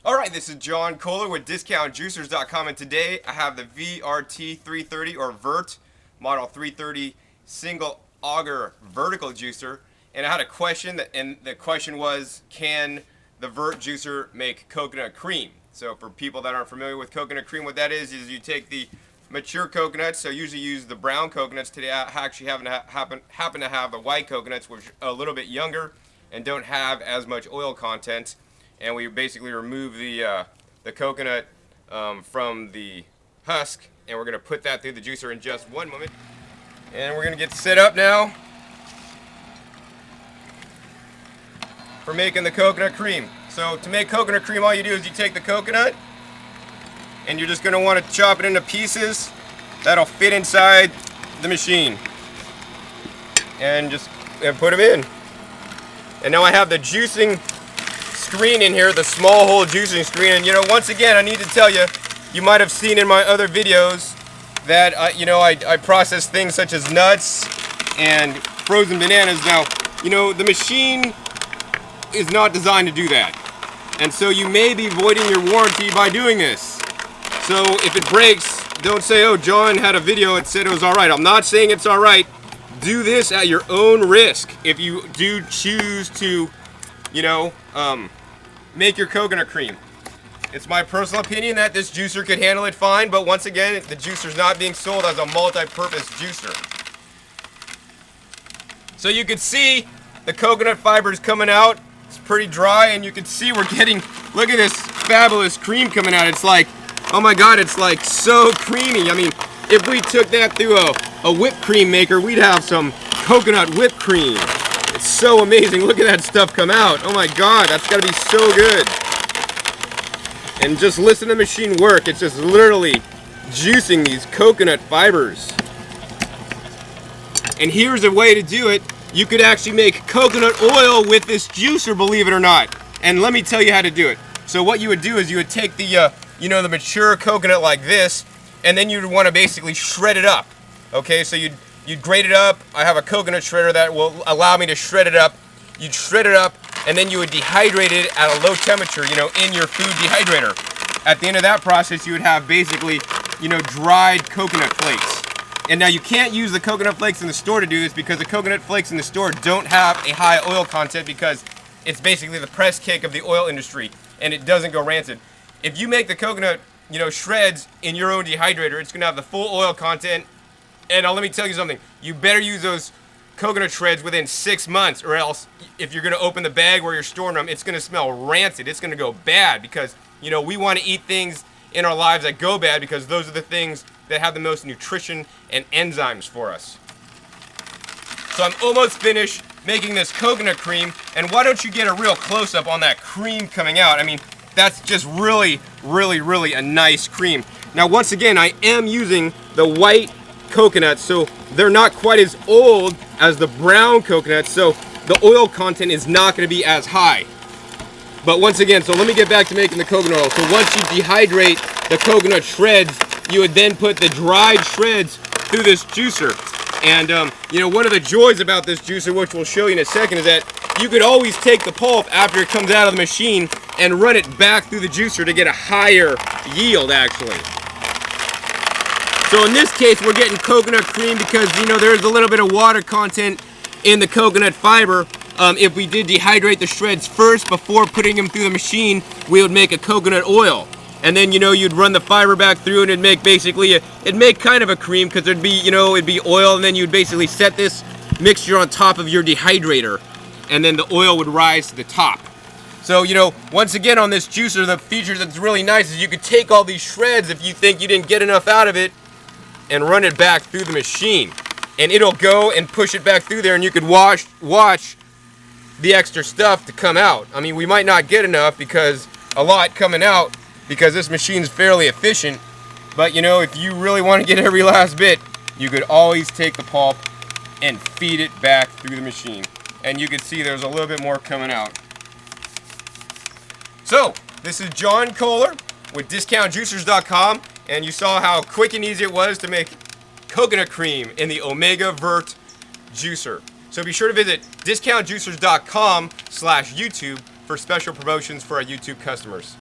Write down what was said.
Alright, this is John Kohler with DiscountJuicers.com, and today I have the VRT330 or Vert Model 330 single auger vertical juicer, and I had a question, and the question was, can the Vert juicer make coconut cream? So for people that aren't familiar with coconut cream, what that is you take the mature coconuts, so usually use the brown coconuts. Today I actually happen to have the white coconuts, which are a little bit younger and don't have as much oil content. And we basically remove the coconut from the husk, and we're going to put that through the juicer in just one moment. And we're going to get set up now for making the coconut cream. So to make coconut cream, all you do is you take the coconut, and you're just going to want to chop it into pieces that'll fit inside the machine. And just put them in. And now I have the juicing screen in here, the small hole juicing screen, and once again I need to tell you, you might have seen in my other videos that I process things such as nuts and frozen bananas. Now the machine is not designed to do that, and so you may be voiding your warranty by doing this. So if it breaks, don't say, oh, John had a video that said it was alright. I'm not saying it's alright. Do this at your own risk if you do choose to make your coconut cream. It's my personal opinion that this juicer could handle it fine, but once again, the juicer's not being sold as a multi-purpose juicer. So you can see the coconut fibers coming out. It's pretty dry, and you can see we're getting, look at this fabulous cream coming out. It's like, oh my god, it's like so creamy. I mean, if we took that through a whipped cream maker, we'd have some coconut whipped cream. It's so amazing. Look at that stuff come out. Oh my god, that's got to be so good. And just listen to the machine work. It's just literally juicing these coconut fibers. And here's a way to do it. You could actually make coconut oil with this juicer, believe it or not. And let me tell you how to do it. So what you would do is you would take the the mature coconut like this, and then you'd want to basically shred it up. Okay, so you'd grate it up. I have a coconut shredder that will allow me to shred it up. You'd shred it up, and then you would dehydrate it at a low temperature, in your food dehydrator. At the end of that process, you would have basically, dried coconut flakes. And now you can't use the coconut flakes in the store to do this, because the coconut flakes in the store don't have a high oil content, because it's basically the press cake of the oil industry, and it doesn't go rancid. If you make the coconut, shreds in your own dehydrator, it's going to have the full oil content. And let me tell you something, you better use those coconut shreds within 6 months, or else if you're going to open the bag where you're storing them, it's going to smell rancid. It's going to go bad, because, we want to eat things in our lives that go bad, because those are the things that have the most nutrition and enzymes for us. So I'm almost finished making this coconut cream, and why don't you get a real close-up on that cream coming out? I mean, that's just really, really, really a nice cream. Now, once again, I am using the white coconuts, so they're not quite as old as the brown coconuts, so the oil content is not going to be as high. But once again, so let me get back to making the coconut oil. So once you dehydrate the coconut shreds, you would then put the dried shreds through this juicer. And one of the joys about this juicer, which we'll show you in a second, is that you could always take the pulp after it comes out of the machine and run it back through the juicer to get a higher yield, actually. So in this case, we're getting coconut cream because, there's a little bit of water content in the coconut fiber. If we did dehydrate the shreds first before putting them through the machine, we would make a coconut oil. And then, you'd run the fiber back through, and it'd make basically, it'd make kind of a cream, because it'd be, it'd be oil, and then you'd basically set this mixture on top of your dehydrator, and then the oil would rise to the top. So, once again on this juicer, the feature that's really nice is you could take all these shreds if you think you didn't get enough out of it, and run it back through the machine, and it'll go and push it back through there, and you could watch the extra stuff to come out. I mean, we might not get enough, because a lot coming out, because this machine's fairly efficient, but if you really want to get every last bit, you could always take the pulp and feed it back through the machine, and you can see there's a little bit more coming out. So this is John Kohler with DiscountJuicers.com, and you saw how quick and easy it was to make coconut cream in the Omega Vert juicer. So be sure to visit DiscountJuicers.com/YouTube for special promotions for our YouTube customers.